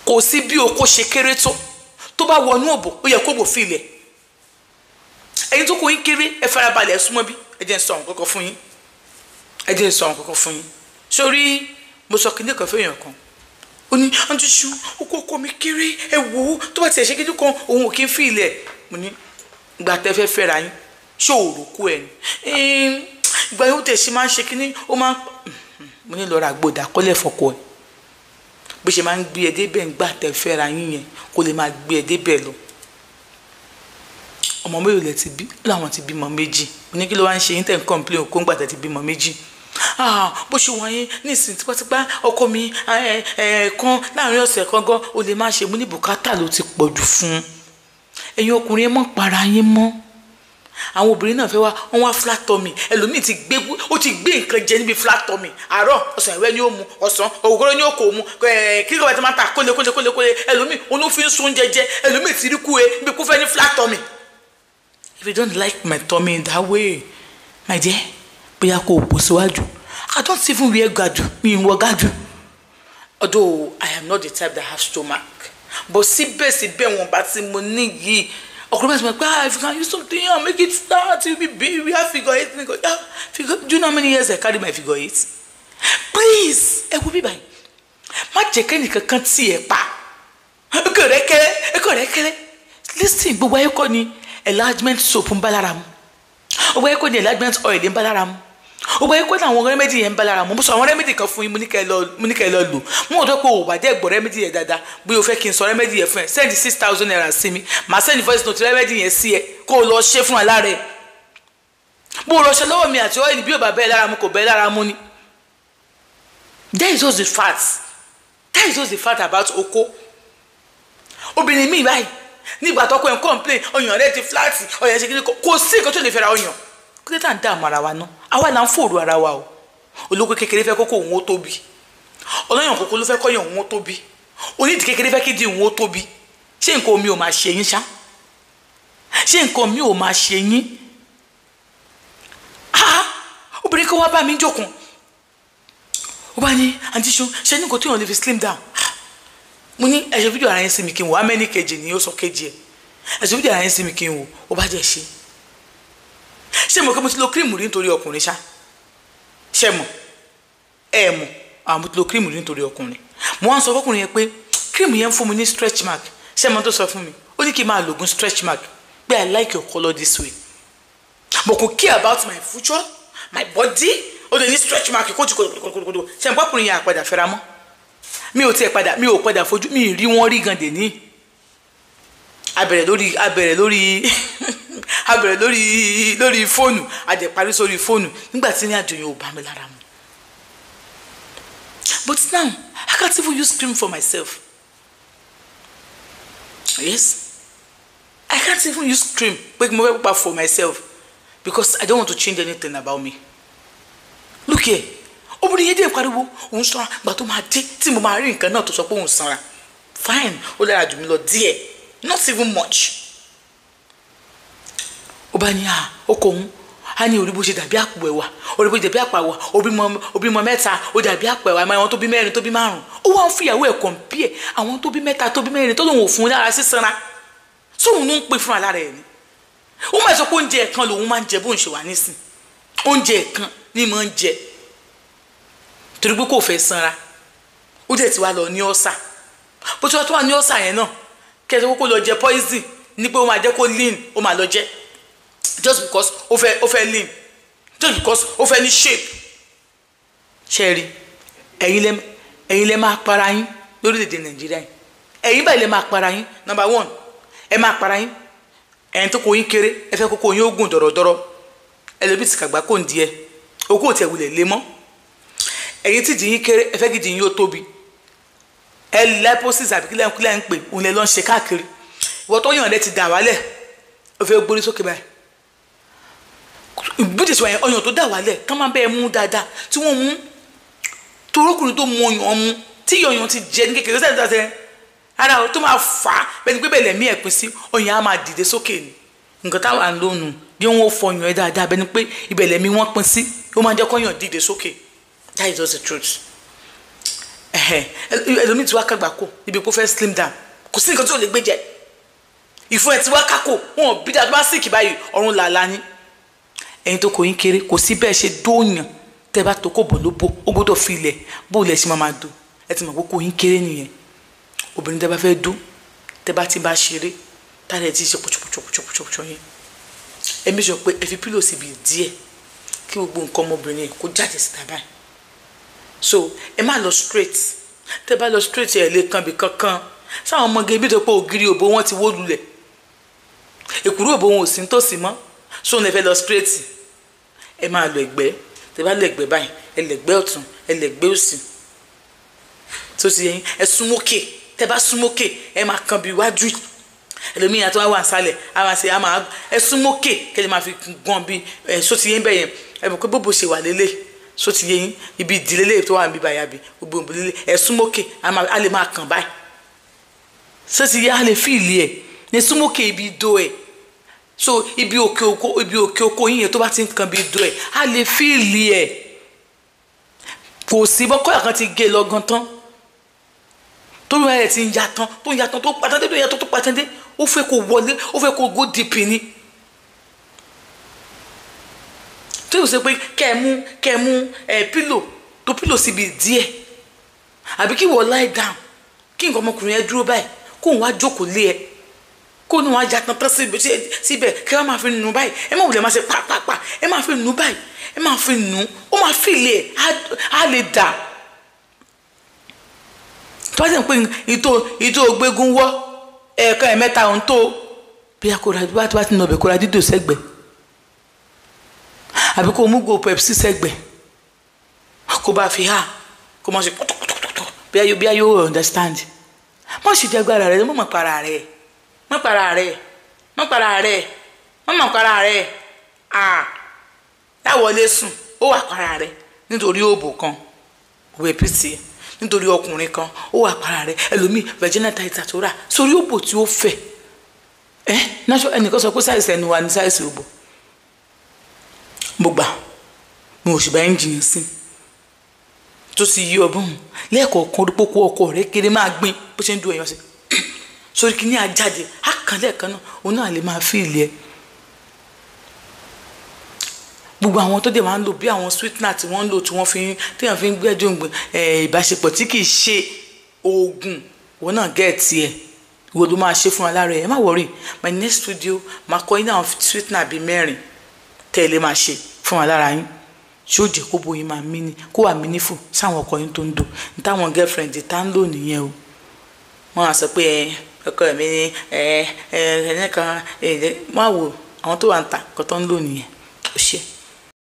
kò sí bí oko ṣe kéré tó bá wọnú òbò ó yẹ kó bò fi ilẹ̀. ẹ̀yin tó kó yín kéré ẹ farabalẹ̀ ẹ súnmọ́ bí ẹ jẹ́ n sọ nǹkan fún yín sórí mo sọ kíní kan fẹ́yàn kan ó ní àǹtí ṣu ọkọ mi kéré ẹ wò ó tó bá tiẹ̀ ṣe kíní kan òun ò kí ń fi ilẹ̀. mo ní ìgbà tẹ́ fẹ́ fẹ́ra yín ṣòro kú ẹ̀ ní ìgbà yóò tẹ̀ ṣe máa ń ṣe kíní ó máa ń mo ní lọ́ọ́ ra gbòdà kọ́lẹ̀ fọkọ ẹ̀ bó ṣe máa ń gbé ẹ débẹ̀ ń gbà tẹ́ fẹ́ra yín yẹn kó lè máa gbé ẹ débẹ̀ lọ. ọmọ mélòó lẹ ti bí láwọn ti bímọ méjì mo ní kí ló wá ń ṣe yín tẹ̀ ń kọ́ńplé òkú ń gbà tẹ́ ti bímọ méjì. bó ṣe wọ̀nyí nísìn tipátipá ọkọ mi kan láàrin ọ̀sẹ̀ kan gan o lè má ṣe mú ní bùkátà ló ti pọ̀ jù fún ẹ̀yin ọkùnrin ẹ mọ́ para yín mọ́. àwọn obìnrin náà fẹ́ wá wọ́n wá flat tummy ẹlòmíì ti gbé nǹkan jẹ níbi flat tummy àárọ̀ ọ̀sán ìwẹ́ ni ó mu ọ̀sán òwúrọ̀ ni ó kò mu kí ló bá ti máa ta kólé ẹlòmíì olófin sún jẹjẹ ẹlòmíì ti rí kú e bí kú fẹ́ ní flat tummy. If you don't like my tummy in that way my dear bóyá kò pò síwájú. I don't even wear gadu mi ń wọ gadu although I am not the type that have stomach but síbẹ̀síbẹ̀ wọn bá ti mo ní yìí ọkùnrin bá ti mọ̀ pé if you can use something make it start you be big we have figure 8 do you know how many years I carry my figure 8 please ẹ wo bí báyìí má jẹ́ kẹ́nìkan kan tí ẹ pa ẹkọ rẹ kéré listen gbogbo ayé kọ́ ni enlargement soap ń bá lára mu gbogbo ayé kọ́ ni enlargement oil ń bá lára mu gbogbo ayé kọ́ ni àwọn rẹ́mẹ́dì yẹn ń bá lára mu mo sọ àwọn rẹ́mẹ́dì kan fún yín mo ní kẹ́ ẹ lọ lò mo ò tó pé òwò àdé ẹ̀gbọ́n rẹ́mẹ́dì yẹn dáadáa bí o fẹ́ kí n sọ rẹ́mẹ́dì yẹn fún ẹ send 6,000 naira sí mi màá send voice note rẹ́mẹ́dì yẹn sí ẹ kó o lọ ṣe fún alára ẹ bó o lọ ṣe lọ́wọ́ mi àti ọ́ìlì bí o bá bẹ́ẹ̀ lára mu kò bẹ́ẹ̀ lára mu ni. That is just the fact about oko. obìnrin mi báyìí nígbà tó kọ́ ẹ̀ ń complain ọyàn rẹ ti flat ọyàn ṣe kí ni kò sí nǹkan tó lè fẹ́ra ọyàn kí ló tà ń dààmú ara wa náà àwa là ń fòrò ara wa o olóko kékeré fẹ́ kókó òun ó tóbi ọlọ́yàn kókó ló fẹ́ kọ́yàn òun ó tóbi onídìí kékeré fẹ́ kídìí òun ó tóbi ṣé nǹkan mi ò máa ṣe yín ṣá ṣé nǹkan mi ò máa ṣe yín obìnrin kan wá bá mi jókòó ó bá ní àǹtí ṣu ṣe ní nǹkan tí wọn lè fi slim down mo ní ẹ̀ṣẹ̀ fídíò ara yẹn sí mi kí n wò á mẹ́ni kejì ni ó sọ kejì ẹ̀ ẹ̀ṣẹ̀ fídíò ara yẹn sí mi kí n wò ó bá jẹ́ ṣé mo kí mo ti lo cream rí nítorí ọkùnrin ṣá ṣe mọ̀ ẹ mọ̀ àwọn mo ti lo cream rí nítorí ọkùnrin mo wá ń sọ fọkùnrin yẹn pé cream yẹn ń fún mi ní stretch mark ṣé mo tó sọ fún mi ó ní kí n máa lo oògùn stretch mark pé I like your colour this way but kò care about my future my body ó lè ní stretch mark kó jù ṣe mo pọ́kùnrin yẹn àpadà fẹ́ra mọ́ mi ò padà fojú mi rí wọn rí gan dè ní abẹ̀rẹ̀ lórí fóònù àjẹparí sórí fóònù nígbà tí ní àjòyìn ò bá mi lára mu. But now I can't even use cream for myself. Yes, I can't even use cream for myself because I don't want to change anything about me. Look here, obìnrin yẹn dé pariwo òun sanra gbà tó máa dé tí mo máa rí nǹkan náà tó sọ pé òun sanra fine ó dára jù mí lọ díẹ̀ not even much. ó bá ní ọkọ òun á ní orí bó ṣe dàbí àpò ẹ̀wà orí bó ṣe dàbí àpò ẹ̀wà òbí mọ mẹ́ta ó dàbí àpò ẹ̀wà àwọn tó bí mẹ́rin tó bí márùn ó wá ń fìyàwó ẹ̀ compare àwọn tó bí mẹ́ta tó bí mẹ́rin tó lòun ò fún lára sísanra sóun ló ń pè fún alára ẹ̀ ni ó máa sọ pé oúnjẹ ẹ̀kan lòun máa ń jẹ bóun ṣe wà nísìn oúnjẹ ẹ̀kan ni máa ń jẹ torí pé kò fẹ́ sanra ó dẹ̀ ti wá lọ ní ọ̀sà bó ti wá tó wà ní ọ̀sà yẹn náà kẹ́tọ́ kó lọ jẹ poison ní pé ó máa jẹ́ kó lean ó máa lọ jẹ just because ó fẹ́ lean just because ó fẹ́ ní shape. ṣẹ́ẹ̀rì ẹ̀yin lẹ máa para yín lórílẹ̀‐èdè nàìjíríà yìí ẹ̀yin báyìí lẹ máa para yín number one ẹ máa para yín ẹ̀yin tó kó yín kéré ẹ fẹ́ kókó yín ó gùn dọ̀rọ̀dọ̀rọ̀ ẹlẹ́bìtì kàgbá kò ń di ẹ okó ò tẹ̀ wulẹ̀ lé mọ́ ẹ̀yin tí dìyín kéré ẹ fẹ́ kí dìyín ó tóbi ẹ liposis àbí kílẹ̀ ń pè òun lẹ lọ ń ṣe káàkiri ìwọ tó yàn rẹ ti dà wálẹ̀ ó fẹ́ gbórí sókè báyìí bíjì sọ yẹn ọyàn tó dà wálẹ̀ ká máa bẹ́ẹ̀ mú dáadáa tí wọ́n mú torókùnrin tó mú ọyàn mú tí ọyàn ti jẹ ní kékeré sẹ́yìn dáadáa ara tó máa fà á bẹ́ẹ̀ ni pé bẹ́ẹ̀ lẹ́mí ẹ̀ pín sí ọyàn á máa dìde sókè ni nǹkan táwa ń lónù bí wọ́n fọyàn ẹ dáadáa bẹ́ẹ̀ ni pé ibẹ̀ lẹ́mí wọ́n pín sí ó máa jẹ́ kọ́yàn dìde sókè. That is just the truth. ẹlòmíì tí wàá kàgbà kó ibi kó fẹ́ slim down kò sí nǹkan tí ò lè gbé jẹ ìfún ẹ tí wàá kákò wọn bí dáa bá sìkì báyìí ọrùn làlá ni ẹ̀yin tó kò yín kéré kò sí bẹ́ẹ̀ ṣe dóòyàn tẹ́ bá tó kó bọ̀ ló bó ó gbọ́dọ̀ fi ilẹ̀ bó lẹ̀ ṣe máa dùn ẹ ti mọ̀ pé kò yín kéré nìyẹn obìnrin tẹ́ bá fẹ́ dún tẹ́ bá ti bá ṣeré táyà ti ṣe pọ̀chọ̀pọ̀chọ̀pọ̀chọ̀ yẹn ẹ mi sọ pé ẹ fi pílò síbi díẹ̀ kí gbogbo nǹkan ọmọbìnrin kó jáde síta báyìí so ẹ má lọ straight tẹ́ bá lọ straight ẹ lè kan bí kankan sáwọn ọmọge ibi tó pé ògiri òbó wọn ti wó lulẹ̀ èkúrú òbó wọn ò sí nítòsí mọ́ so ẹ fẹ́ lọ straight ẹ máa lọ ẹ̀gbẹ́ tẹ́ bá lọ ẹ̀gbẹ́ báyìí ẹ lẹ̀gbẹ́ ọ̀tún ẹ lẹ̀gbẹ́ òsì tó ti yẹn ẹ súnmọ́kè tẹ́ bá súnmọ́kè ẹ máa kan bí iwájú ẹlòmíì àti wọn wà nsàlẹ̀ àwọn àti àmà ẹ súnmọ́kè kẹ́lẹ́ máa fi gbọ́n bí ẹ so ti yẹn bẹ́ẹ̀ yẹn ẹ mọ̀ pé bóbó ṣe wà lélẹ̀ so ti yẹn ibi ìdílé lè tó wà níbi báyà bí gbogbo ìdílé ẹ súnmọ́kè a lè máa kàn báyìí so ti yẹn a lè fi ìlì ẹ ní súnmọ́kè ibi ìdó ẹ so ibi òkè oko yín yẹn tó bá ti ń kan bí ìdó ẹ a lè fi ìlì ẹ kò sí bọ́kọ́yà kan ti gé lọ́gán tán tó lóun ẹ̀ ti ń yàtọ̀ tó ń yàtọ̀ tó pàtàkì tó yàtọ̀ tó pàtàkì ó fẹ́ kó wọlé ó fẹ́ kó go deep ni tó yóò ṣe pé kẹ́ ẹ mú pílò tó pílò síbi díẹ̀ àbí kí wọ́n lie down kí nǹkan ọmọkùnrin yẹn dúró báyìí kó òun wá jókòó lé ẹ kó ní wọn á yàtọ̀ tán síbẹ̀ kí wọ́n máa fi nù báyìí ẹ má wulẹ̀ máa ṣe pàápàá ẹ máa fi nù báyìí ẹ máa fi nù ó máa fi ilé ẹ á lè dà tó bá ti ń pè ìtò ògbégún wọ́ ẹ̀ẹ̀kan ẹ̀mẹ́ta òun tó bí akóra bí wàá ti nà ọbẹ̀ kóra dídò sẹ́gbẹ̀ àbí kó mú go Pepsi sẹ́gbẹ̀ kó bá fi hà kó má ṣe pọ̀tọ̀pọ̀tọ̀ bí a yóò understand má ṣe jẹ́ agbára rẹ̀ mọ̀ para rẹ̀ mọ̀ para rẹ̀ mọ̀ para rẹ̀ mọ̀ para rẹ̀ láwọlé sùn ó wà para rẹ̀ nítorí òbò kan òwe pìtì nítorí ọkùnrin kan ó wà para rẹ̀ ẹlòmíì virginia taita tó rà sórí òbò tí ó fẹ̀ náṣọ ẹnìkan sọ pé sáìsì ẹnu wa ní sáìsì òbò mo gbà mo ò sì bá ẹnjìnì sí tó sì yí ọbọ̀n lẹ́ẹ̀kọ̀ọ̀kan orí pópó ọkọ rẹ̀ kéré máa gbin bó ṣe ń du èèyàn sí sórí kí ní ajáde á kàn lẹ́ẹ̀kan náà òun náà lè máa fi ilé ẹ gbogbo àwọn tó dé máa ń lò bí àwọn sweetener tí wọ́n ń lò tí wọ́n téèyàn fi ń gbẹ́jọ́ ìbáṣepọ̀ tí kì í ṣe oògùn wọn náà gẹ̀ẹ́tì ẹ̀ wo ló máa ṣe fún wa lára ẹ̀ ẹ má wọrí my next video máa kọ́ iná àwọn sweetener bíi 4 tẹ́ ẹ lè máa ṣe fún wa lára yín ṣé ó jẹ́ kó bóyin máa mí ni kó wà mí nífò sáwọn ọkọ yín tó ń dò ní táwọn girlfriend tá ń lò nìyẹn o wọ́n á sọ pé ọkọ mi ní ẹnìkan má wò àwọn tó wà ń ta kó tó ń lò nìyẹn ó ṣe.